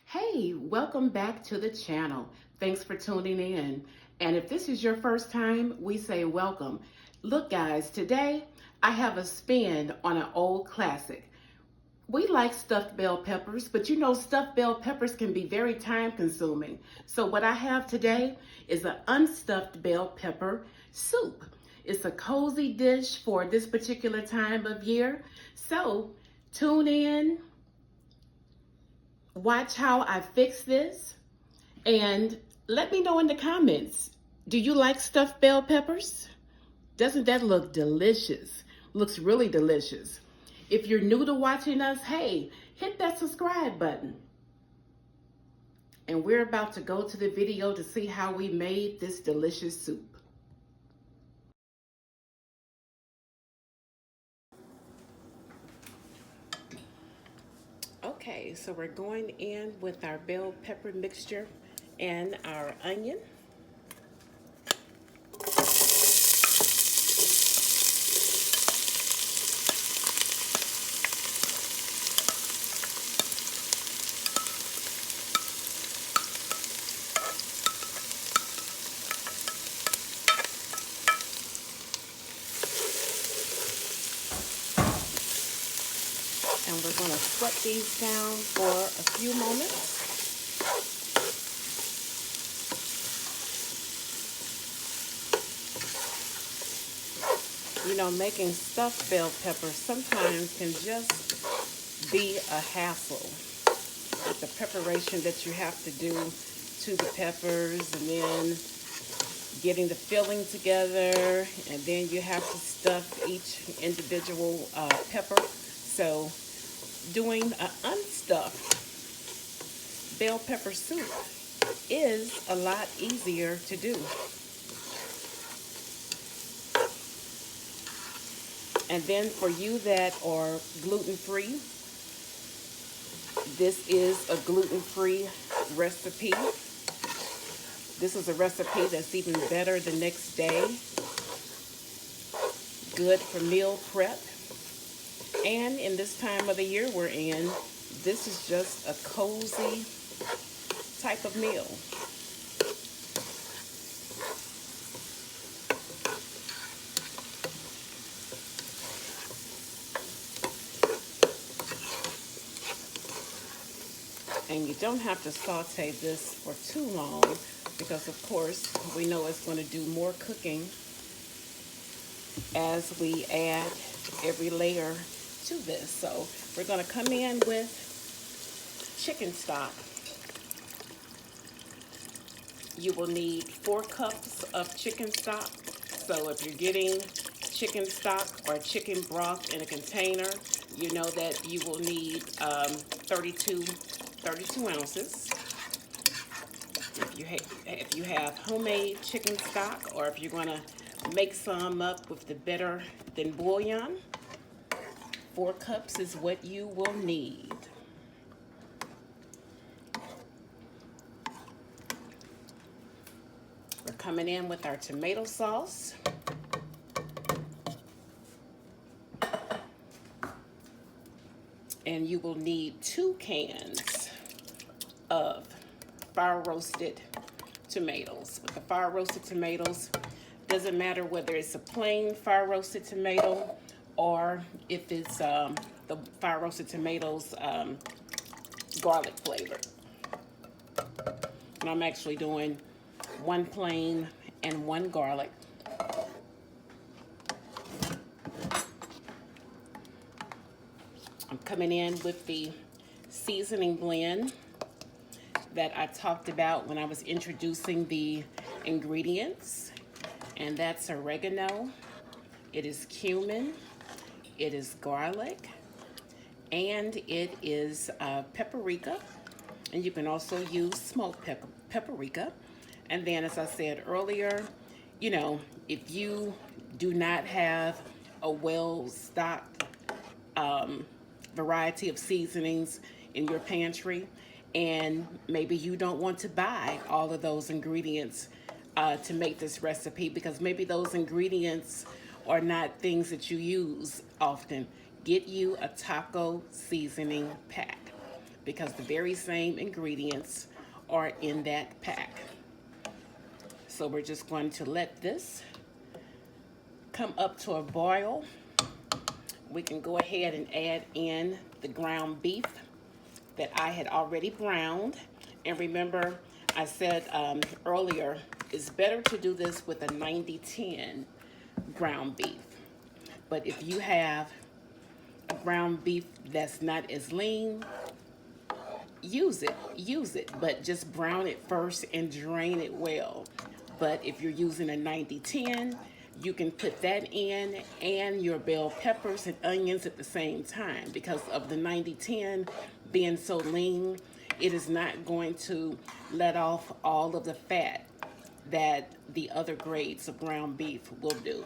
Hey, welcome back to the channel. Thanks for tuning in. And if this is your first time, we say welcome. Look guys, today I have a spin on an old classic. We like stuffed bell peppers, but you know stuffed bell peppers can be very time consuming. So what I have today is an unstuffed bell pepper soup. It's a cozy dish for this particular time of year. So tune in, watch how I fix this, and let me know in the comments. Do you like stuffed bell peppers? Doesn't that look delicious? Looks really delicious. If you're new to watching us, hey, hit that subscribe button. And we're about to go to the video to see how we made this delicious soup. Okay, so we're going in with our bell pepper mixture and our onion. And we're going to sweat these down for a few moments. You know, making stuffed bell peppers sometimes can just be a hassle with the preparation that you have to do to the peppers, and then getting the filling together, and then you have to stuff each individual pepper. So doing an unstuffed bell pepper soup is a lot easier to do. And then for you that are gluten-free, this is a gluten-free recipe. This is a recipe that's even better the next day. Good for meal prep. And in this time of the year we're in, this is just a cozy type of meal. And you don't have to saute this for too long because, of course, we know it's going to do more cooking as we add every layer to this. So we're going to come in with chicken stock. You will need 4 cups of chicken stock. So if you're getting chicken stock or chicken broth in a container, you know that you will need 32 ounces. If you have homemade chicken stock, or if you're going to make some up with the better than bouillon, 4 cups is what you will need. We're coming in with our tomato sauce. And you will need 2 cans of fire roasted tomatoes. With the fire roasted tomatoes, doesn't matter whether it's a plain fire roasted tomato or if it's the fire roasted tomatoes garlic flavored. And I'm actually doing 1 plain and 1 garlic. I'm coming in with the seasoning blend that I talked about when I was introducing the ingredients, and that's oregano, it is cumin, it is garlic, and it is paprika, and you can also use smoked paprika. And then, as I said earlier, you know, if you do not have a well-stocked variety of seasonings in your pantry, and maybe you don't want to buy all of those ingredients to make this recipe, because maybe those ingredients are not things that you use often, get you a taco seasoning pack. because the very same ingredients are in that pack. So we're just going to let this come up to a boil. We can go ahead and add in the ground beef that I had already browned. And remember, I said earlier, it's better to do this with a 90-10 ground beef. But if you have a ground beef that's not as lean, use it, but just brown it first and drain it well. But if you're using a 90-10, you can put that in and your bell peppers and onions at the same time, because of the 90-10 being so lean, it is not going to let off all of the fat that the other grades of ground beef will do.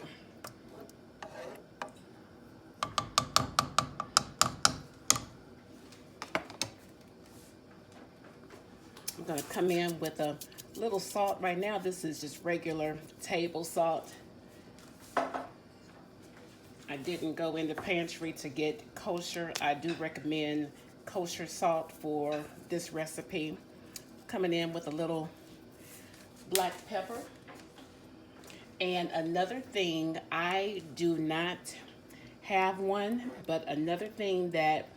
I'm going to come in with a little salt right now. This is just regular table salt. I didn't go in the pantry to get kosher. I do recommend kosher salt for this recipe. Coming in with a little black pepper. And another thing, I do not have one, but another thing that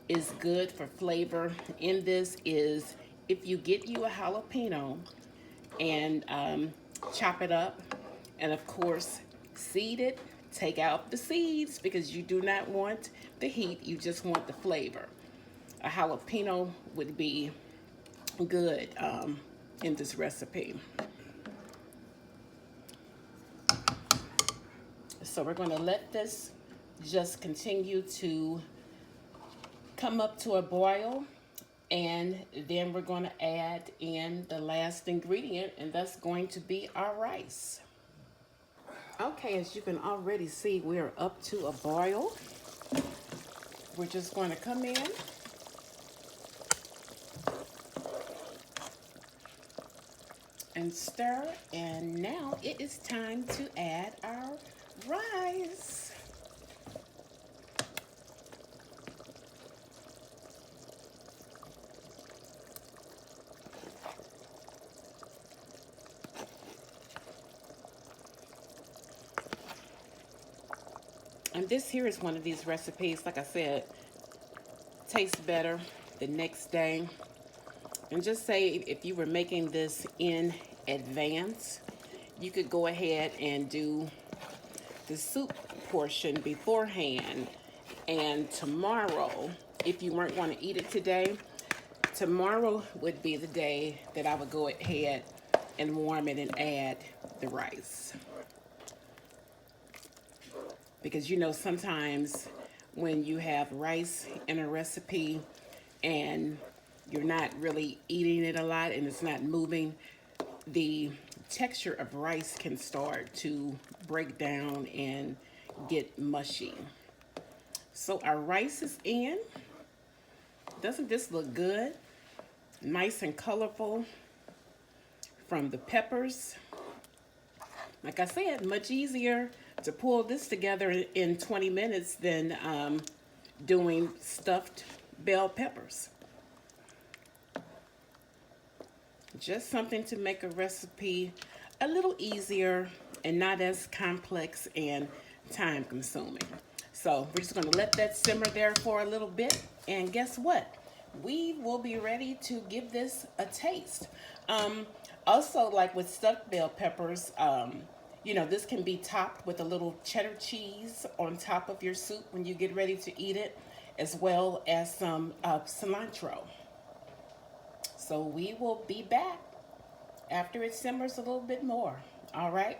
is good for flavor in this is if you get you a jalapeno and chop it up, and of course seed it, take out the seeds because you do not want the heat, you just want the flavor. A jalapeno would be good in this recipe. So we're going to let this just continue to come up to a boil, and then we're going to add in the last ingredient, and that's going to be our rice. Okay, as you can already see, we're up to a boil. We're just going to come in and stir, and now it is time to add our rice. And this here is one of these recipes, like I said, tastes better the next day. And just say if you were making this in advance, you could go ahead and do the soup portion beforehand. And tomorrow, if you weren't going to eat it today, tomorrow would be the day that I would go ahead and warm it and add the rice. Because you know, sometimes when you have rice in a recipe and you're not really eating it a lot and it's not moving, the texture of rice can start to break down and get mushy. So our rice is in. Doesn't this look good? Nice and colorful from the peppers. Like I said, much easier to pull this together in 20 minutes than doing stuffed bell peppers. Just something to make a recipe a little easier and not as complex and time consuming. So we're just going to let that simmer there for a little bit, and guess what? We will be ready to give this a taste. Also, like with stuffed bell peppers, you know, this can be topped with a little cheddar cheese on top of your soup when you get ready to eat it, as well as some cilantro. So we will be back after it simmers a little bit more. All right.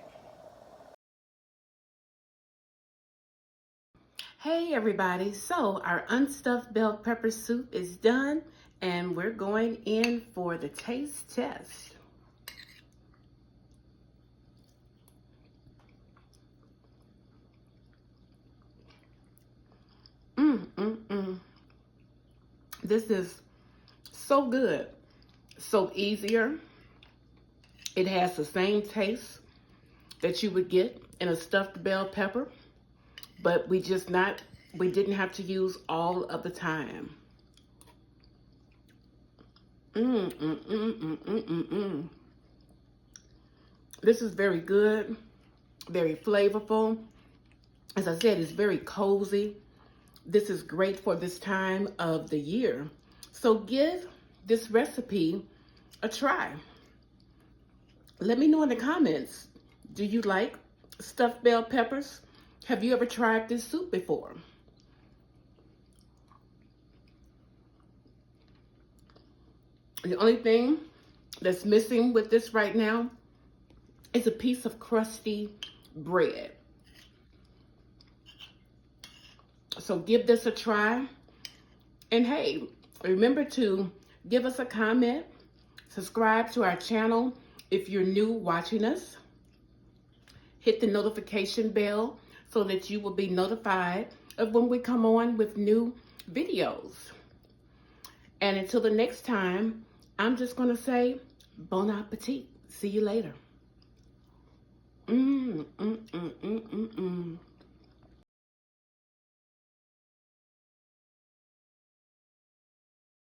Hey everybody, so our unstuffed bell pepper soup is done, and we're going in for the taste test. This is so good, so easier. It has the same taste that you would get in a stuffed bell pepper, but we didn't have to use all of the thyme. Mm, mm, mm, mm, mm, mm, mm. This is very good, very flavorful. As I said, it's very cozy. This is great for this time of the year. So give this recipe a try. Let me know in the comments, do you like stuffed bell peppers? Have you ever tried this soup before? The only thing that's missing with this right now is a piece of crusty bread. So give this a try. And hey, remember to give us a comment, subscribe to our channel if you're new watching us. Hit the notification bell so that you will be notified of when we come on with new videos. And until the next time, I'm just going to say bon appetit. See you later.